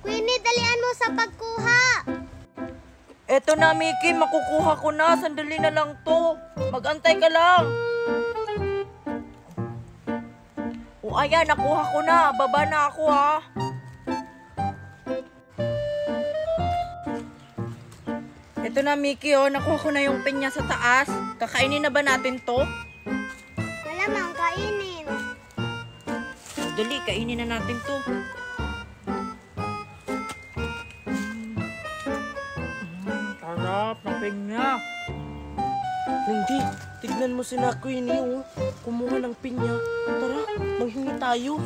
Queenie, dalian mo sa pagkuha. Eto na, Mickey. Makukuha ko na. Sandali na lang to. Mag-antay ka lang. O, ayan. Nakuha ko na. Baba na ako, ha. Eto na, Mickey, oh. Nakuha ko na yung pinya sa taas. Kakainin na ba natin to? Malamang kainin. Dali, kainin na natin to. Sarap ng pinya. Lindy, tignan mo si na Queenie, oh. Kumuha ng pinya. Tara, maghingi tayo.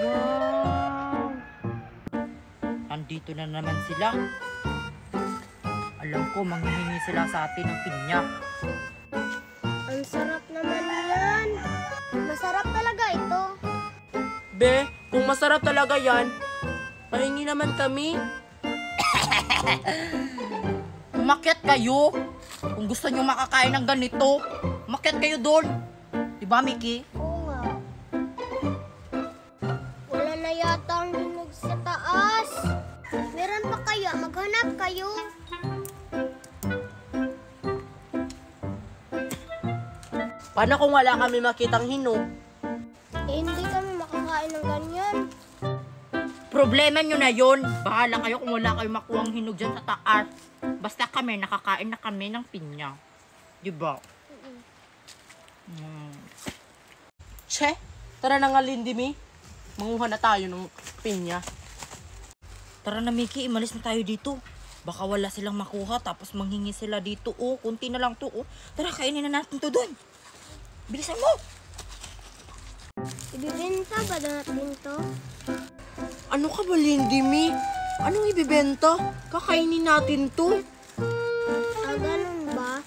Wow! Andito na naman sila. Alam ko, manghihingi sila sa atin ng pinya. Ang sarap naman yan. Masarap talaga ito. Be, kung masarap talaga yan, pahingi naman kami. Umakyat kayo. Kung gusto nyo makakain ng ganito, umakyat kayo doon. Diba, Mickey? Oo nga. Wala na yata ang hinog sa taas. Meron pa kaya? Maghanap kayo. Paano kung wala kami makitang hinog? Hindi kami makakain ng ganyan. Problema nyo na yun. Bahala kayo kung wala kayong makuhang hinog dyan sa taas. Basta kami, nakakain na kami ng pinya. Diba? Che, tara na nga Lindy, Mi. Manguha na tayo ng pinya. Tara na, Mickey. Imalis na tayo dito. Baka wala silang makuha tapos manghingi sila dito. Oh, kunti na lang to. Oh. Tara, kainin na natin to doon. Bilisan mo! Ibibenta ba natin to? Ano ka ba, Lindy, Mi? Anong ibibenta? Kakainin natin to. Ah, ganun ba?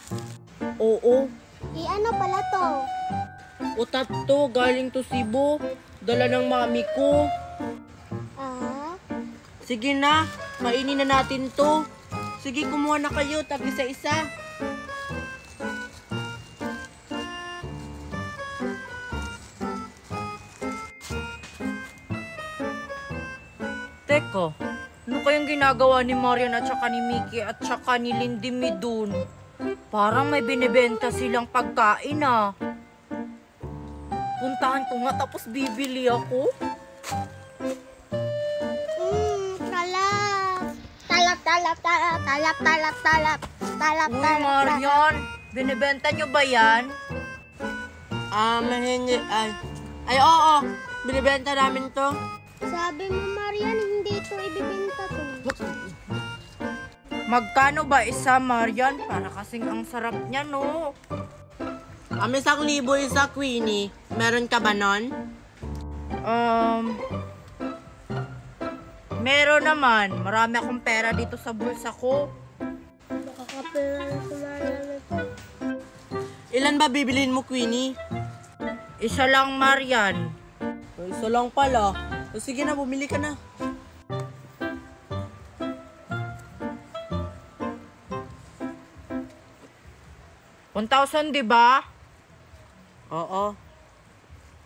Oo. Ano pala to? Utat to, galing to Cebu. Dala ng mami ko. Ah? Sige na, kainin na natin to. Sige, kumuha na kayo, tag isa-isa. Teko, ano kayang ginagawa ni Marian at saka ni Mickey at saka ni Lindy Mi dun? Parang may binibenta silang pagkain, ah. Puntahan ko nga tapos bibili ako. Talap. Talap. Uy, Marian, binibenta nyo ba yan? Hindi. Ay, oo. Binibenta namin to. Sabi mo, Marian, hindi ito ibibenta to. Magkano ba isa, Marian? Para kasing ang sarap niya, no? 1,000 isa, Queenie. Meron ka ba nun? Meron naman. Marami akong pera dito sa bulsa ko. Nakakapera na si Marian ito. Ilan ba bibilin mo, Queenie? Isa lang, Marian. Isa lang pala. O sige na, bumili ka na. $1,000, di ba? Oo.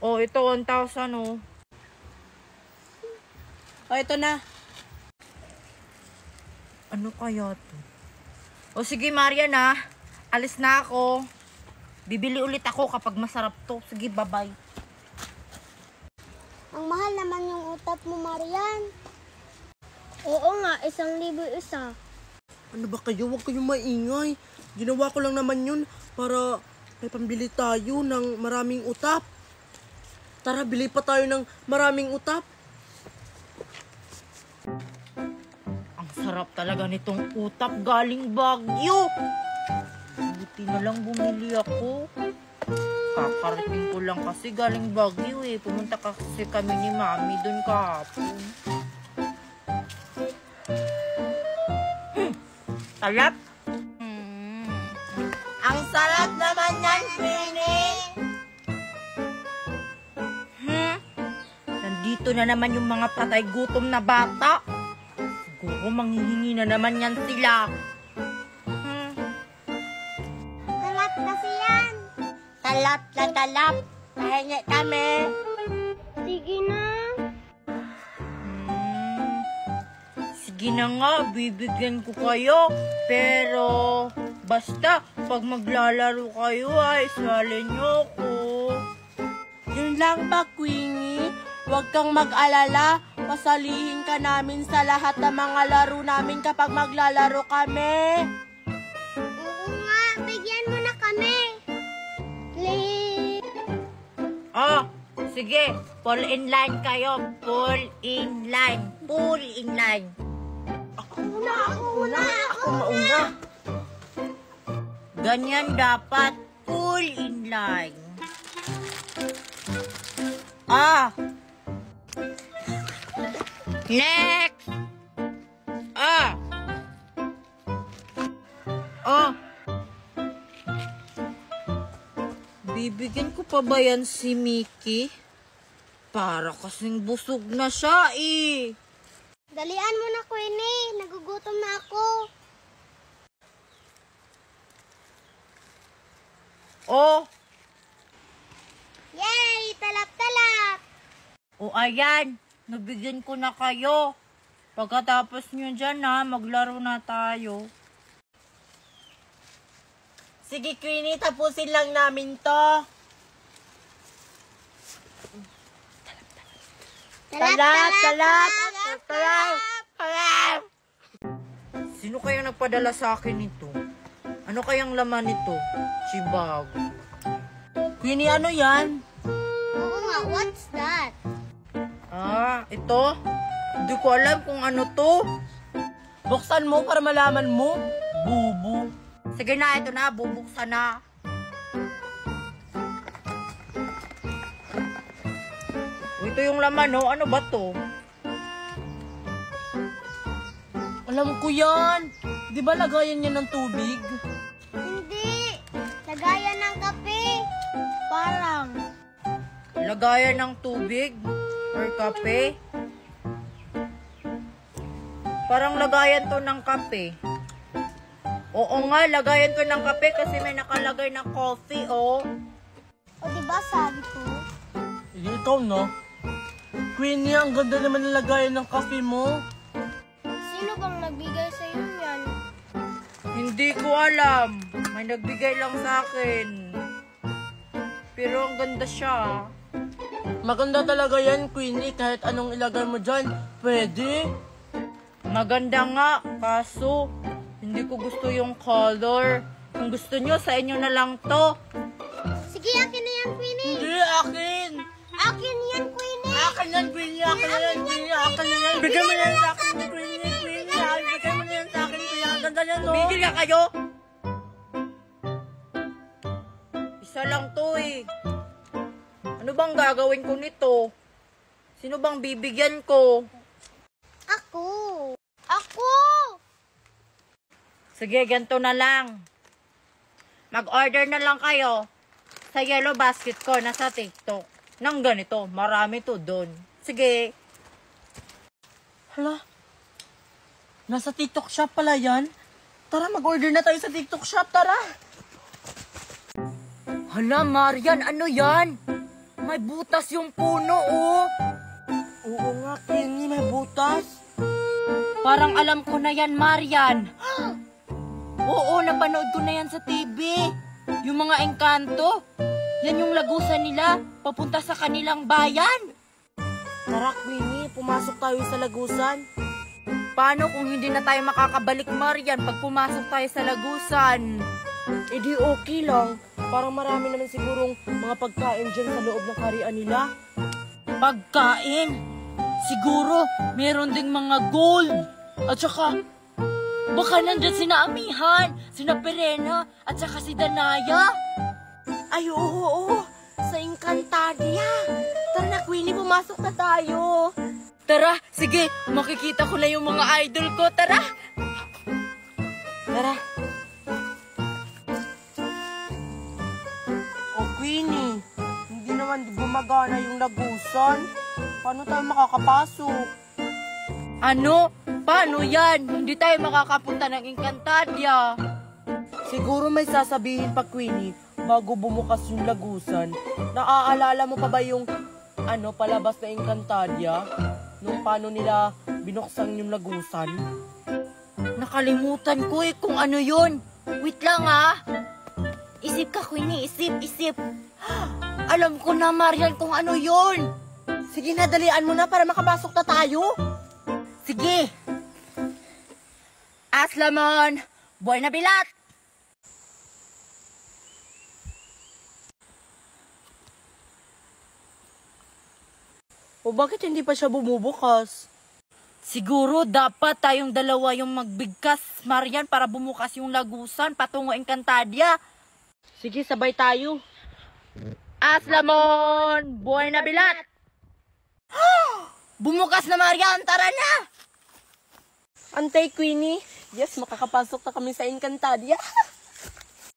Oh, ito 1,000, oh. O, ito na. Ano kaya to? O sige, Marian, ah. Alis na ako. Bibili ulit ako kapag masarap to. Sige, bye-bye. Ang mahal naman yung utap mo, Marian. Oo nga, 1,000 isa. Ano ba kayo? Huwag kayong maingay. Ginawa ko lang naman yun para may pambili tayo ng maraming utap. Tara, bili pa tayo ng maraming utap. Ang sarap talaga nitong utap galing Baguio. Buti na lang bumili ako. Kakarating ko lang kasi galing Baguio eh. Pumunta kasi kami ni Mami dun kahapon. Sarap! Ang sarap naman yan, Queenie! Nandito na naman yung mga patay gutom na bata. Siguro manghihingi na naman yan sila. Talap kasi yan. Talap na talap. Pahingi kami. Sige na. Sige na nga, bibigyan ko kayo. Pero, basta, pag maglalaro kayo ay isali niyo ko. Yun lang ba, Queenie? Huwag kang mag-alala. Pasalihin ka namin sa lahat ng mga laro namin kapag maglalaro kami. Oo nga, bigyan mo na kami. Please. Oh, sige, fall in line kayo. Fall in line. Fall in line. Ako mauna. Ganyan dapat. Fall in line. Next! Bibigyan ko pa ba yan si Mickey? Para kasing busog na siya eh. Dalian mo na, Queenie. Nagugutom na ako. Oh, Yay! Talap-talap! o ayan. Nabigyan ko na kayo. Pagkatapos nyo dyan ha, maglaro na tayo. Sige, Queenie, tapusin lang namin to. Talap. Sino kayang nagpadala sa akin nito? Ano kayang laman nito? Chibag. Queenie, ano yan? Oo nga, what's that? Ito? Hindi ko alam kung ano to. Buksan mo para malaman mo. Bubu. Sige na, ito na. Bubuksan na. Ito yung laman, no? Ano ba to? Alam ko yan. Di ba lagayan niya ng tubig? Hindi. Lagayan ng kape. Parang. Lagayan ng tubig? Or kape? Parang lagayan to ng kape. Oo nga, lagayan to ng kape kasi may nakalagay na coffee, oh. O diba sabi ko? Ikaw, no? Queenie, ang ganda naman ng lagayan ng kape mo. Sino bang nagbigay sa'yo yan? Hindi ko alam. May nagbigay lang sa akin. Pero ang ganda siya. Maganda talaga yan, Queenie. Kahit anong ilagay mo dyan, pwede. Maganda nga, kaso hindi ko gusto yung color. Kung gusto nyo, sa inyo na lang to. Sige, akin na yan, Queenie. Hindi, akin. Akin yan, Queenie. Akin yan, Queenie. Akin na yan, Queenie. Akin na yan. Bigyan mo na yan sa akin, Queenie. Bigyan mo na yan sa akin, Queenie. Ang ganda yan, no? Bigil na kayo! Isa lang to eh. Ano bang gagawin ko nito? Sino bang bibigyan ko? Ako. Ako! Sige, ganito na lang. Mag-order na lang kayo sa yellow basket ko na sa TikTok. Nang ganito, marami to doon. Sige. Hala. Nasa TikTok shop pala yan. Tara, mag-order na tayo sa TikTok shop. Tara. Hala, Marian, ano yan? May butas yung puno, oh. Oo nga, Queenie, may butas. Parang alam ko na yan, Marian. Oo, napanood ko na yan sa TV. Yung mga engkanto. Yan yung lagusan nila, papunta sa kanilang bayan. Tara, Queenie, pumasok tayo sa lagusan. Paano kung hindi na tayo makakabalik, Marian, pag pumasok tayo sa lagusan? Eh di okay lang. Parang marami naman sigurong mga pagkain dyan sa loob ng karian nila. Pagkain? Siguro, meron ding mga gold. At saka, baka nandyan sina Amihan, sina Perena, at saka si Danaya. Ay, oo. Sa Encantadia. Tara na, Queenie, pumasok na tayo. Tara, sige, makikita ko na yung mga idol ko. Tara! Tara. O, Queenie, hindi naman gumagana yung lagusan. Paano tayo makakapasok? Ano? Paano yan? Hindi tayo makakapunta ng Encantadia. Siguro may sasabihin pa, Queenie. bago bumukas yung lagusan, naaalala mo pa ba yung palabas na Encantadia? Nung paano nila binuksan yung lagusan? Nakalimutan ko kung ano yun. Wait lang Isip ka, Queenie. Isip. Alam ko na, Marian, kung ano yun. Sige na, dalian mo na para makapasok na tayo. Sige. Aslamon, buhay na bilat. O bakit hindi pa siya bumubukas? Siguro dapat tayong dalawa yung magbigkas, Marian, para bumukas yung lagusan patungo Encantadia. Sige, sabay tayo. Aslamon, buhay na bilat. Bumukas na, Marian, tara na. Antay, Queenie. Yes, makakapasok na kami sa Encantadia.